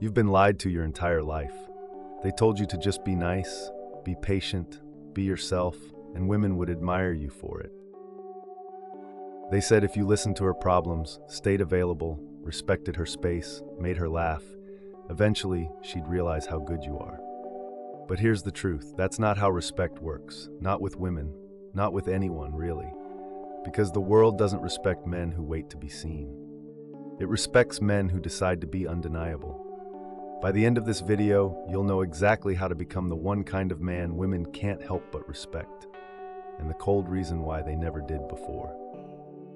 You've been lied to your entire life. They told you to just be nice, be patient, be yourself, and women would admire you for it. They said if you listened to her problems, stayed available, respected her space, made her laugh, eventually she'd realize how good you are. But here's the truth, that's not how respect works. Not with women, not with anyone, really. Because the world doesn't respect men who wait to be seen. It respects men who decide to be undeniable. By the end of this video, you'll know exactly how to become the one kind of man women can't help but respect, and the cold reason why they never did before.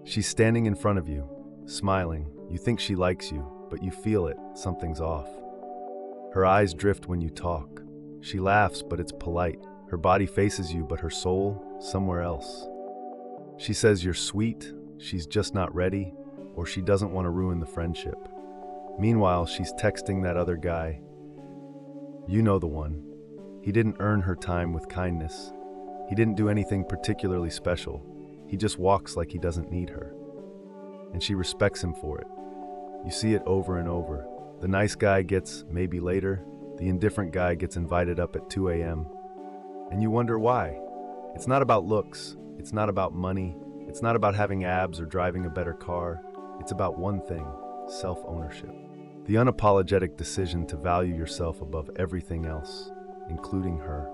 She's standing in front of you, smiling. You think she likes you, but you feel it, something's off. Her eyes drift when you talk. She laughs, but it's polite. Her body faces you, but her soul, somewhere else. She says you're sweet, she's just not ready, or she doesn't want to ruin the friendship. Meanwhile, she's texting that other guy. You know the one. He didn't earn her time with kindness. He didn't do anything particularly special. He just walks like he doesn't need her. And she respects him for it. You see it over and over. The nice guy gets maybe later. The indifferent guy gets invited up at 2 a.m. And you wonder why. It's not about looks. It's not about money. It's not about having abs or driving a better car. It's about one thing, self-ownership. The unapologetic decision to value yourself above everything else, including her.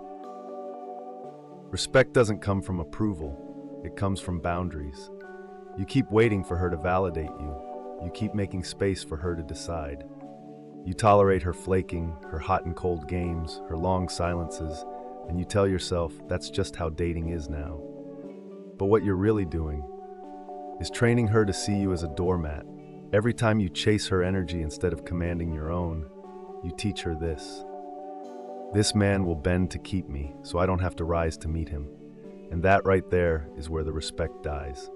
Respect doesn't come from approval. It comes from boundaries. You keep waiting for her to validate you. You keep making space for her to decide. You tolerate her flaking, her hot and cold games, her long silences, and you tell yourself that's just how dating is now. But what you're really doing is training her to see you as a doormat. Every time you chase her energy instead of commanding your own, you teach her this. This man will bend to keep me, so I don't have to rise to meet him. And that right there is where the respect dies.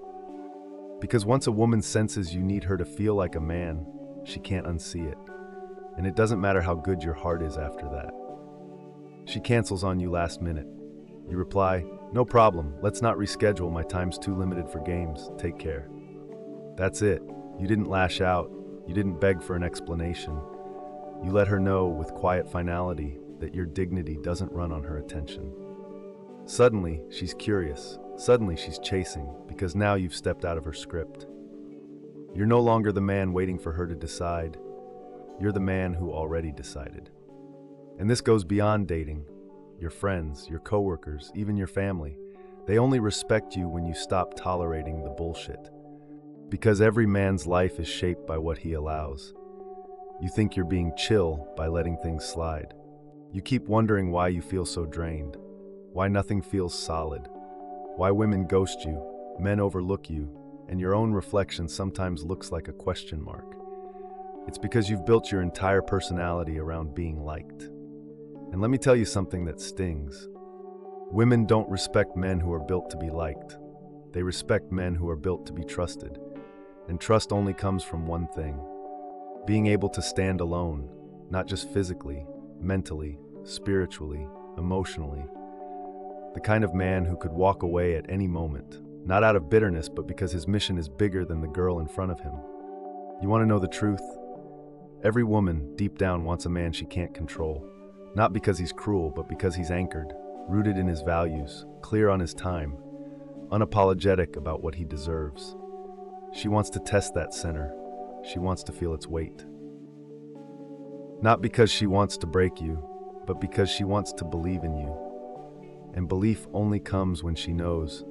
Because once a woman senses you need her to feel like a man, she can't unsee it. And it doesn't matter how good your heart is after that. She cancels on you last minute. You reply, "No problem, let's not reschedule, my time's too limited for games, take care." That's it. You didn't lash out. You didn't beg for an explanation. You let her know with quiet finality that your dignity doesn't run on her attention. Suddenly, she's curious. Suddenly, she's chasing, because now you've stepped out of her script. You're no longer the man waiting for her to decide. You're the man who already decided. And this goes beyond dating. Your friends, your coworkers, even your family, they only respect you when you stop tolerating the bullshit. Because every man's life is shaped by what he allows. You think you're being chill by letting things slide. You keep wondering why you feel so drained, why nothing feels solid, why women ghost you, men overlook you, and your own reflection sometimes looks like a question mark. It's because you've built your entire personality around being liked. And let me tell you something that stings. Women don't respect men who are built to be liked. They respect men who are built to be trusted. And trust only comes from one thing: being able to stand alone, not just physically, mentally, spiritually, emotionally. The kind of man who could walk away at any moment, not out of bitterness, but because his mission is bigger than the girl in front of him. You want to know the truth? Every woman, deep down, wants a man she can't control. Not because he's cruel, but because he's anchored, rooted in his values, clear on his time, unapologetic about what he deserves. She wants to test that center. She wants to feel its weight. Not because she wants to break you, but because she wants to believe in you. And belief only comes when she knows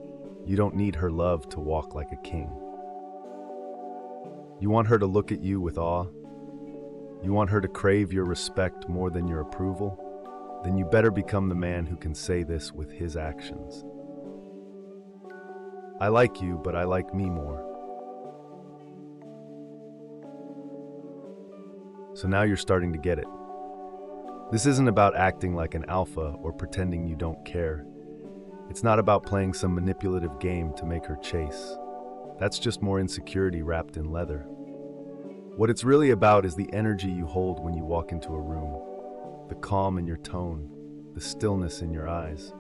you don't need her love to walk like a king. You want her to look at you with awe? You want her to crave your respect more than your approval? Then you better become the man who can say this with his actions. I like you, but I like me more. So now you're starting to get it. This isn't about acting like an alpha or pretending you don't care. It's not about playing some manipulative game to make her chase. That's just more insecurity wrapped in leather. What it's really about is the energy you hold when you walk into a room, the calm in your tone, the stillness in your eyes,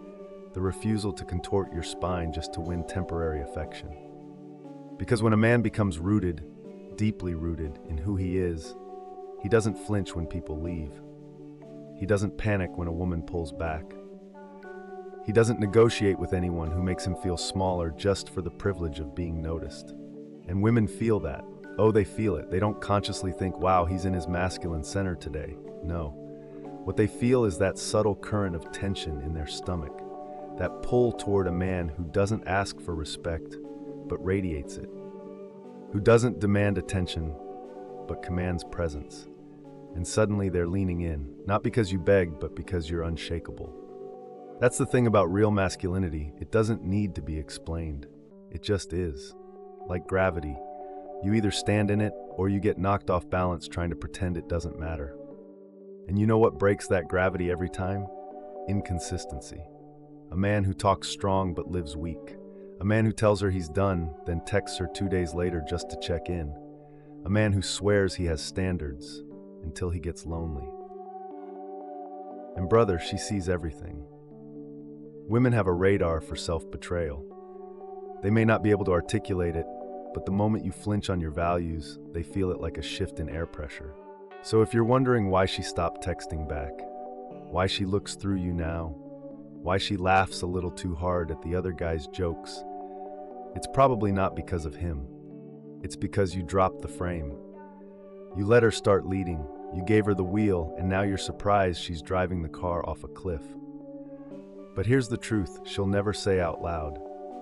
the refusal to contort your spine just to win temporary affection. Because when a man becomes rooted, deeply rooted in who he is, He doesn't flinch when people leave. He doesn't panic when a woman pulls back. He doesn't negotiate with anyone who makes him feel smaller just for the privilege of being noticed. And women feel that. Oh, they feel it. They don't consciously think, wow, he's in his masculine center today. No. What they feel is that subtle current of tension in their stomach, that pull toward a man who doesn't ask for respect, but radiates it, who doesn't demand attention, but commands presence. And suddenly they're leaning in, not because you beg, but because you're unshakable. That's the thing about real masculinity. It doesn't need to be explained. It just is. Like gravity, you either stand in it or you get knocked off balance trying to pretend it doesn't matter. And you know what breaks that gravity every time? Inconsistency. A man who talks strong but lives weak. A man who tells her he's done, then texts her 2 days later just to check in. A man who swears he has standards until he gets lonely. And brother, she sees everything. Women have a radar for self-betrayal. They may not be able to articulate it, but the moment you flinch on your values, they feel it like a shift in air pressure. So if you're wondering why she stopped texting back, why she looks through you now, why she laughs a little too hard at the other guy's jokes, it's probably not because of him. It's because you dropped the frame. You let her start leading, you gave her the wheel, and now you're surprised she's driving the car off a cliff. But here's the truth, she'll never say out loud.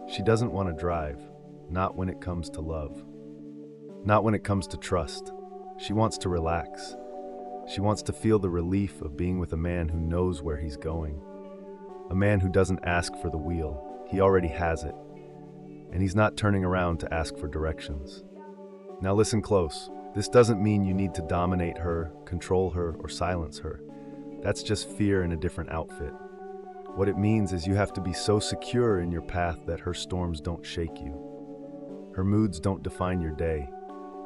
She doesn't want to drive, not when it comes to love. Not when it comes to trust. She wants to relax. She wants to feel the relief of being with a man who knows where he's going. A man who doesn't ask for the wheel. He already has it. And he's not turning around to ask for directions. Now listen close. This doesn't mean you need to dominate her, control her, or silence her. That's just fear in a different outfit. What it means is you have to be so secure in your path that her storms don't shake you. Her moods don't define your day.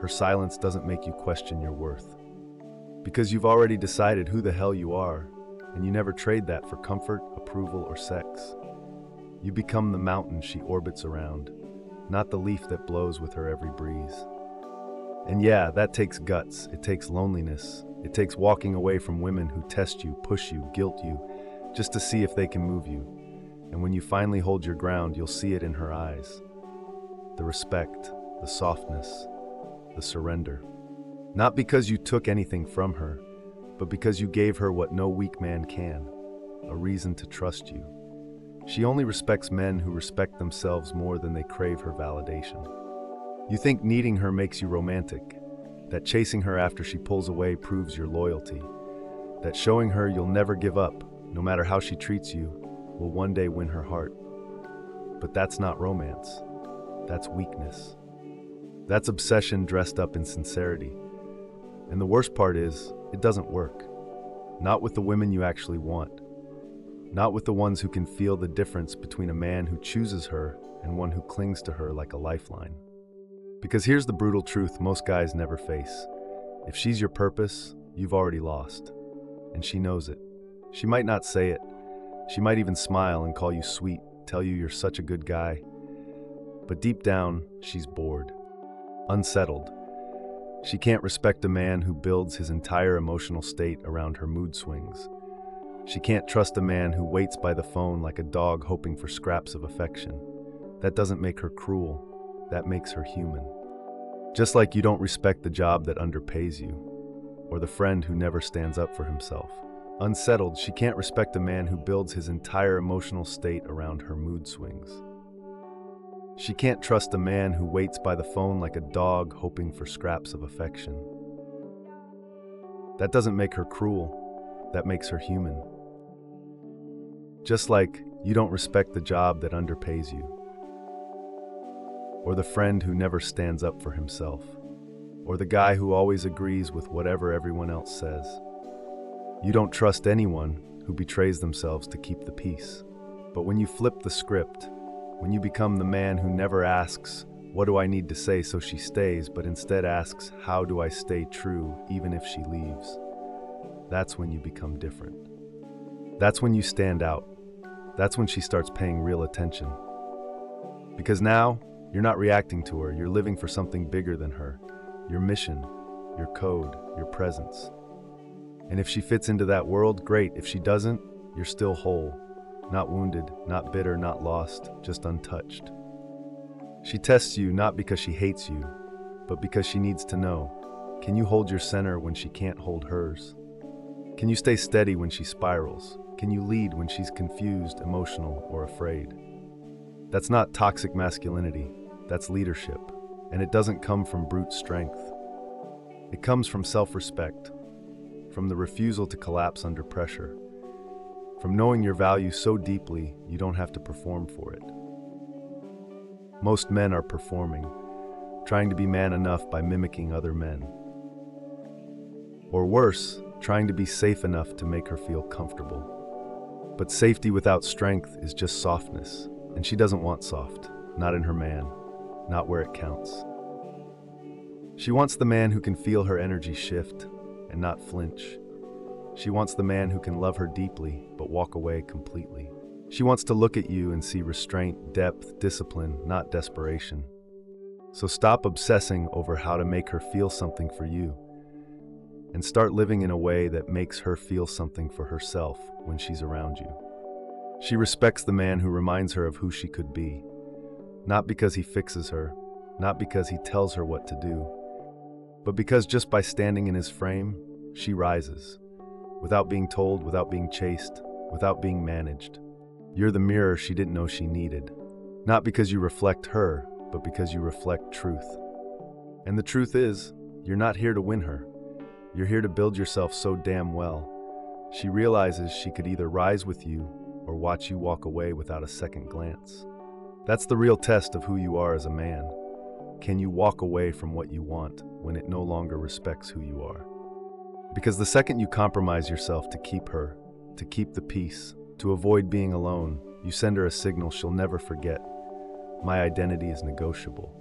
Her silence doesn't make you question your worth. Because you've already decided who the hell you are, and you never trade that for comfort, approval, or sex. You become the mountain she orbits around, not the leaf that blows with her every breeze. And yeah, that takes guts, it takes loneliness, it takes walking away from women who test you, push you, guilt you, just to see if they can move you. And when you finally hold your ground, you'll see it in her eyes. The respect, the softness, the surrender. Not because you took anything from her, but because you gave her what no weak man can, a reason to trust you. She only respects men who respect themselves more than they crave her validation. You think needing her makes you romantic, that chasing her after she pulls away proves your loyalty, that showing her you'll never give up, no matter how she treats you, will one day win her heart. But that's not romance. That's weakness. That's obsession dressed up in sincerity. And the worst part is, it doesn't work. Not with the women you actually want. Not with the ones who can feel the difference between a man who chooses her and one who clings to her like a lifeline. Because here's the brutal truth most guys never face. If she's your purpose, you've already lost. And she knows it. She might not say it. She might even smile and call you sweet, tell you you're such a good guy. But deep down, she's bored. Unsettled. She can't respect a man who builds his entire emotional state around her mood swings. She can't trust a man who waits by the phone like a dog hoping for scraps of affection. That doesn't make her cruel. That makes her human. Just like you don't respect the job that underpays you, or the friend who never stands up for himself. Unsettled, she can't respect a man who builds his entire emotional state around her mood swings. She can't trust a man who waits by the phone like a dog hoping for scraps of affection. That doesn't make her cruel. That makes her human. Just like you don't respect the job that underpays you, or the friend who never stands up for himself, or the guy who always agrees with whatever everyone else says. You don't trust anyone who betrays themselves to keep the peace. But when you flip the script, when you become the man who never asks, what do I need to say so she stays, but instead asks, how do I stay true even if she leaves? That's when you become different. That's when you stand out. That's when she starts paying real attention. Because now, you're not reacting to her, you're living for something bigger than her. Your mission, your code, your presence. And if she fits into that world, great. If she doesn't, you're still whole. Not wounded, not bitter, not lost, just untouched. She tests you not because she hates you, but because she needs to know. Can you hold your center when she can't hold hers? Can you stay steady when she spirals? Can you lead when she's confused, emotional, or afraid? That's not toxic masculinity, that's leadership. And it doesn't come from brute strength. It comes from self-respect, from the refusal to collapse under pressure, from knowing your value so deeply you don't have to perform for it. Most men are performing, trying to be man enough by mimicking other men. Or worse, trying to be safe enough to make her feel comfortable. But safety without strength is just softness, and she doesn't want soft, not in her man, not where it counts. She wants the man who can feel her energy shift and not flinch. She wants the man who can love her deeply but walk away completely. She wants to look at you and see restraint, depth, discipline, not desperation. So stop obsessing over how to make her feel something for you and start living in a way that makes her feel something for herself when she's around you. She respects the man who reminds her of who she could be, not because he fixes her, not because he tells her what to do, but because just by standing in his frame, she rises, without being told, without being chased, without being managed. You're the mirror she didn't know she needed, not because you reflect her, but because you reflect truth. And the truth is, you're not here to win her. You're here to build yourself so damn well. She realizes she could either rise with you or watch you walk away without a second glance. That's the real test of who you are as a man. Can you walk away from what you want when it no longer respects who you are? Because the second you compromise yourself to keep her, to keep the peace, to avoid being alone, you send her a signal she'll never forget. My identity is negotiable.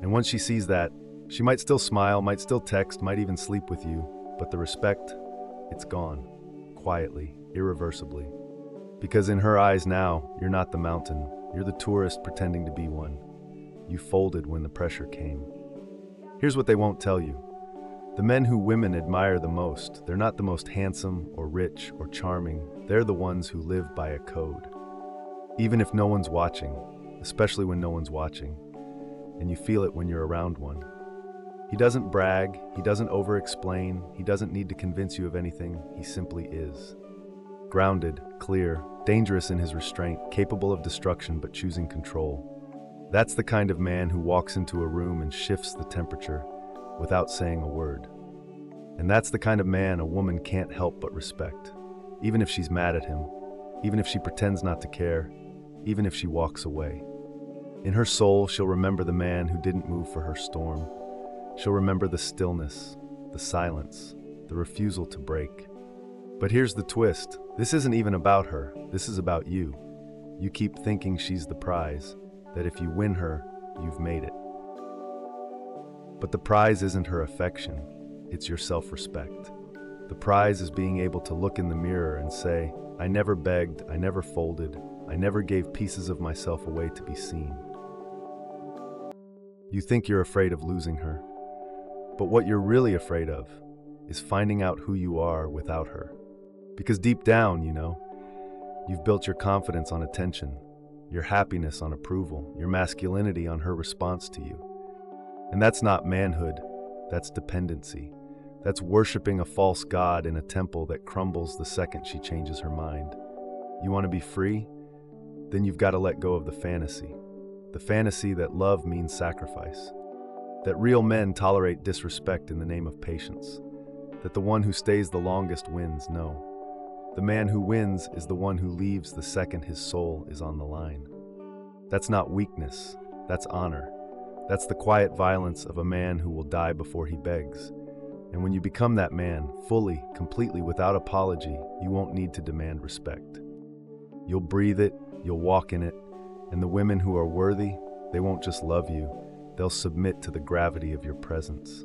And once she sees that, she might still smile, might still text, might even sleep with you, but the respect, it's gone, quietly, irreversibly. Because in her eyes now, you're not the mountain, you're the tourist pretending to be one. You folded when the pressure came. Here's what they won't tell you. The men who women admire the most, they're not the most handsome or rich or charming, they're the ones who live by a code. Even if no one's watching, especially when no one's watching, and you feel it when you're around one. He doesn't brag, he doesn't over-explain, he doesn't need to convince you of anything, he simply is. Grounded, clear, dangerous in his restraint, capable of destruction but choosing control. That's the kind of man who walks into a room and shifts the temperature without saying a word. And that's the kind of man a woman can't help but respect, even if she's mad at him, even if she pretends not to care, even if she walks away. In her soul, she'll remember the man who didn't move for her storm. She'll remember the stillness, the silence, the refusal to break. But here's the twist. This isn't even about her. This is about you. You keep thinking she's the prize, that if you win her, you've made it. But the prize isn't her affection. It's your self-respect. The prize is being able to look in the mirror and say, I never begged, I never folded, I never gave pieces of myself away to be seen. You think you're afraid of losing her, but what you're really afraid of is finding out who you are without her. Because deep down, you've built your confidence on attention, your happiness on approval, your masculinity on her response to you. And that's not manhood, that's dependency. That's worshiping a false god in a temple that crumbles the second she changes her mind. You want to be free? Then you've got to let go of the fantasy that love means sacrifice, that real men tolerate disrespect in the name of patience, that the one who stays the longest wins. No. The man who wins is the one who leaves the second his soul is on the line. That's not weakness, that's honor. That's the quiet violence of a man who will die before he begs. And when you become that man, fully, completely, without apology, you won't need to demand respect. You'll breathe it, you'll walk in it, and the women who are worthy, they won't just love you, they'll submit to the gravity of your presence.